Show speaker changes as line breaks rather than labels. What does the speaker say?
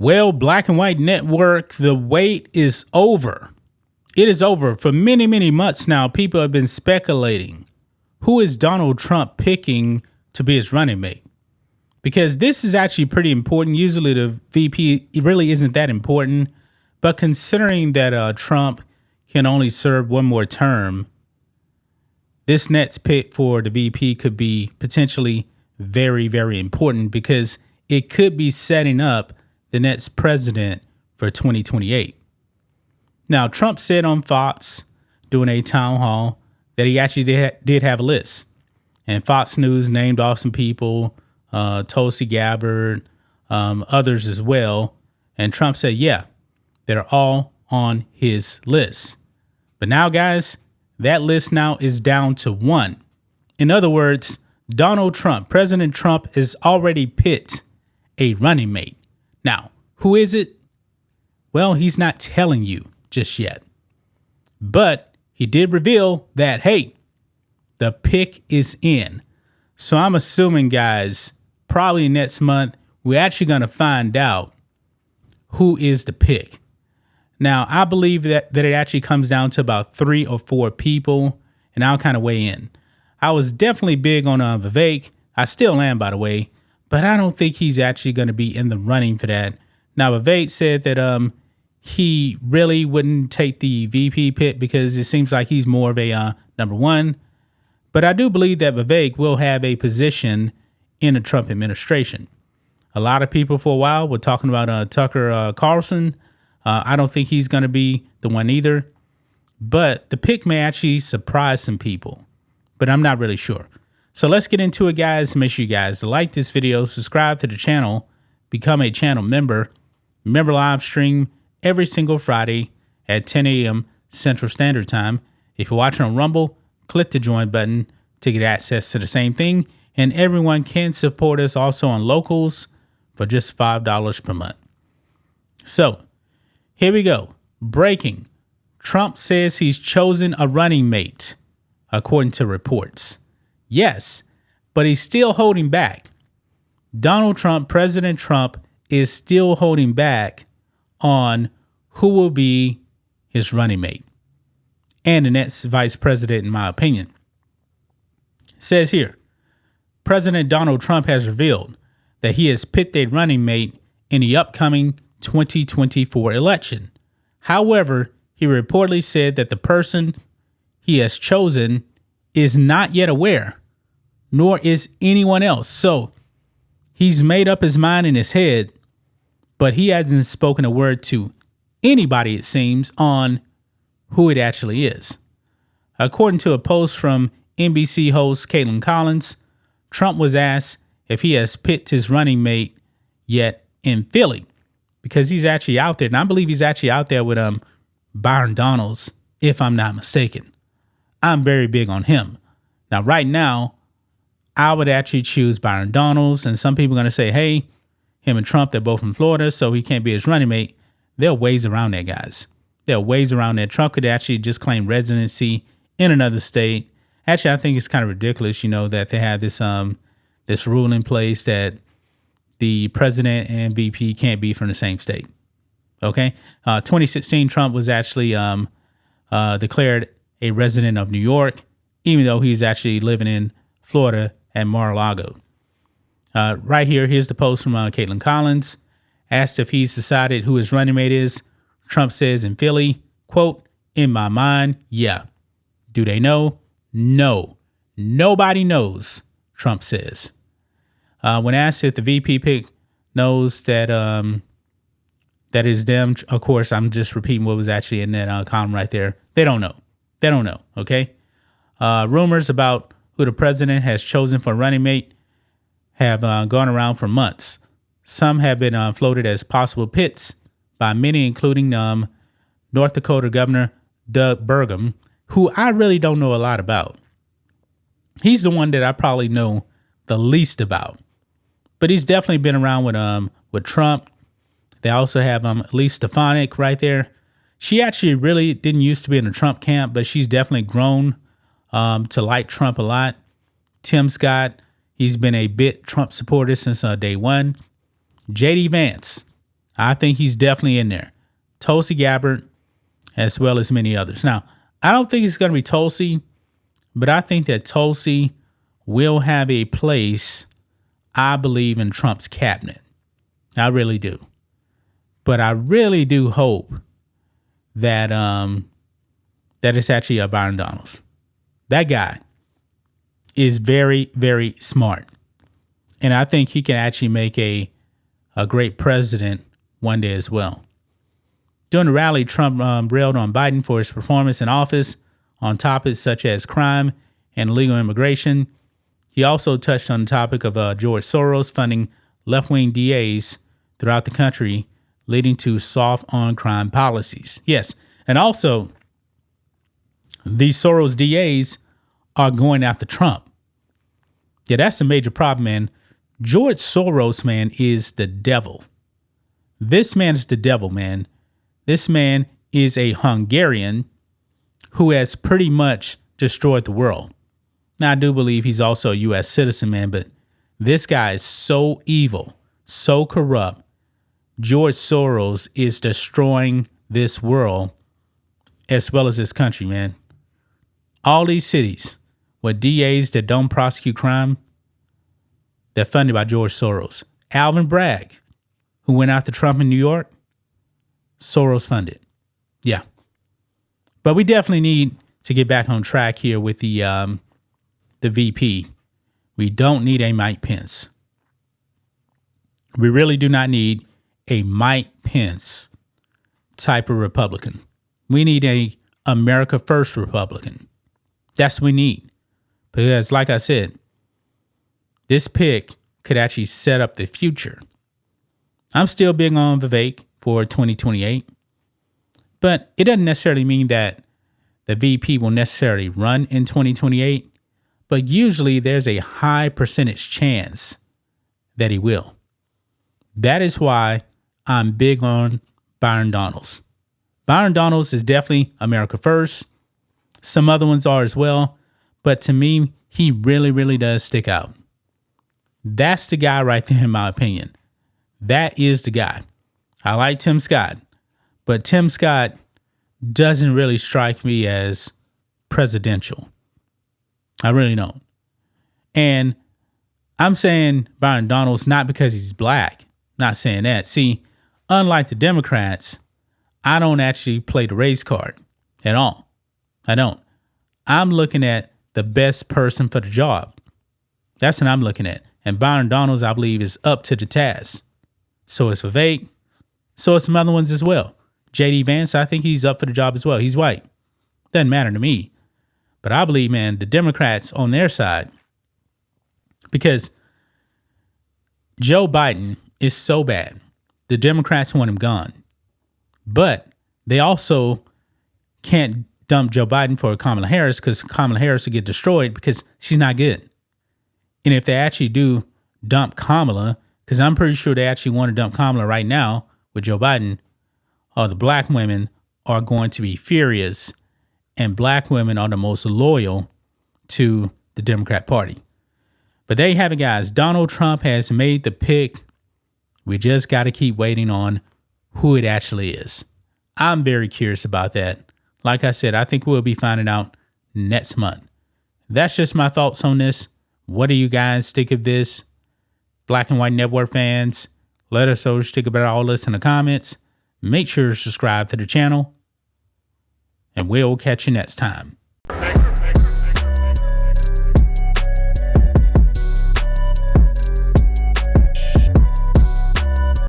Well, Black and White Network, the wait is over. It is over. For many, many months now, people have been speculating who is Donald Trump picking to be his running mate. Because this is actually pretty important. Usually the VP really isn't that important. But considering that Trump can only serve one more term, this next pick for the VP could be potentially very, very important because it could be setting up the next president for 2028. Now, Trump said on Fox during a town hall that he actually did have a list. And Fox News named off some people, Tulsi Gabbard, others as well. And Trump said, yeah, they're all on his list. But now, guys, that list now is down to one. In other words, Donald Trump, President Trump, has already picked a running mate. Now, who is it? Well, he's not telling you just yet. But he did reveal that, hey, the pick is in. So I'm assuming, guys, probably next month, we're actually going to find out who is the pick. Now, I believe that it actually comes down to about 3 or 4 people, and I'll kind of weigh in. I was definitely big on Vivek. I still am, by the way, but I don't think he's actually going to be in the running for that. Now, Vivek said that he really wouldn't take the VP pick because it seems like he's more of a number one. But I do believe that Vivek will have a position in the Trump administration. A lot of people for a while were talking about Tucker Carlson. I don't think he's going to be the one either. But the pick may actually surprise some people. But I'm not really sure. So let's get into it, guys. Make sure you guys like this video, subscribe to the channel, become a channel member. Remember, live stream every single Friday at 10 a.m. Central Standard Time. If you're watching on Rumble, click the join button to get access to the same thing. And everyone can support us also on Locals for just $5 per month. So here we go. Breaking. Trump says he's chosen a running mate, according to reports. Yes, but he's still holding back. Donald Trump, President Trump, is still holding back on who will be his running mate and the next vice president, in my opinion. It says here, President Donald Trump has revealed that he has picked a running mate in the upcoming 2024 election. However, he reportedly said that the person he has chosen is not yet aware, nor is anyone else. So he's made up his mind in his head, but he hasn't spoken a word to anybody, it seems, on who it actually is. According to a post from NBC host Caitlin Collins, Trump was asked if he has picked his running mate yet in Philly, because he's actually out there. And I believe he's actually out there with Byron Donalds, if I'm not mistaken. I'm very big on him. Now, right now, I would actually choose Byron Donalds. And some people are going to say, hey, him and Trump, they're both from Florida, so he can't be his running mate. There are ways around that, guys. There are ways around that. Trump could actually just claim residency in another state. Actually, I think it's kind of ridiculous, that they have this rule in place that the president and VP can't be from the same state. Okay. 2016, Trump was actually declared a resident of New York, even though he's actually living in Florida at Mar-a-Lago. Right here, here's the post from Caitlin Collins. Asked if he's decided who his running mate is, Trump says in Philly, quote, in my mind, yeah. Do they know? No. Nobody knows, Trump says. When asked if the VP pick knows that that is them, of course, I'm just repeating what was actually in that column right there. They don't know. They don't know, okay? Rumors about who the president has chosen for running mate have gone around for months. Some have been floated as possible picks by many, including North Dakota Governor Doug Burgum, who I really don't know a lot about. He's the one that I probably know the least about, but he's definitely been around with Trump. They also have Elise Stefanik right there. She actually really didn't used to be in the Trump camp, but she's definitely grown to like Trump a lot. Tim Scott, he's been a bit Trump supporter since day one. J.D. Vance, I think he's definitely in there. Tulsi Gabbard, as well as many others. Now, I don't think it's going to be Tulsi, but I think that Tulsi will have a place, I believe, in Trump's cabinet. I really do. But I really do hope that that it's actually a Byron Donalds. That guy is very, very smart. And I think he can actually make a great president one day as well. During the rally, Trump railed on Biden for his performance in office on topics such as crime and illegal immigration. He also touched on the topic of George Soros funding left-wing DAs throughout the country, leading to soft on-crime policies. Yes, and also, these Soros DAs are going after Trump. Yeah, that's a major problem, man. George Soros, man, is the devil. This man is the devil, man. This man is a Hungarian who has pretty much destroyed the world. Now, I do believe he's also a U.S. citizen, man, but this guy is so evil, so corrupt. George Soros is destroying this world as well as this country, man. All these cities with DAs that don't prosecute crime, they're funded by George Soros. Alvin Bragg, who went after Trump in New York, Soros funded. Yeah. But we definitely need to get back on track here with the VP. We don't need a Mike Pence. We really do not need a Mike Pence type of Republican. We need a America First Republican. That's what we need. Because like I said, this pick could actually set up the future. I'm still big on Vivek for 2028, but it doesn't necessarily mean that the VP will necessarily run in 2028, but usually there's a high percentage chance that he will. That is why I'm big on Byron Donalds. Byron Donalds is definitely America First. Some other ones are as well, but to me, he really, really does stick out. That's the guy right there, in my opinion. That is the guy. I like Tim Scott, but Tim Scott doesn't really strike me as presidential. I really don't. And I'm saying Byron Donalds not because he's black. Not saying that. See, unlike the Democrats, I don't actually play the race card at all. I don't. I'm looking at the best person for the job. That's what I'm looking at. And Byron Donalds, I believe, is up to the task. So is Vivek. So is some other ones as well. J.D. Vance, I think he's up for the job as well. He's white. Doesn't matter to me. But I believe, man, the Democrats on their side, because Joe Biden is so bad. The Democrats want him gone. But they also can't dump Joe Biden for Kamala Harris because Kamala Harris will get destroyed because she's not good. And if they actually do dump Kamala, because I'm pretty sure they actually want to dump Kamala right now with Joe Biden, the black women are going to be furious, and black women are the most loyal to the Democrat Party. But there you have it, guys. Donald Trump has made the pick. We just got to keep waiting on who it actually is. I'm very curious about that. Like I said, I think we'll be finding out next month. That's just my thoughts on this. What do you guys think of this? Black and White Network fans, let us know what you think about all this in the comments. Make sure to subscribe to the channel, and we'll catch you next time.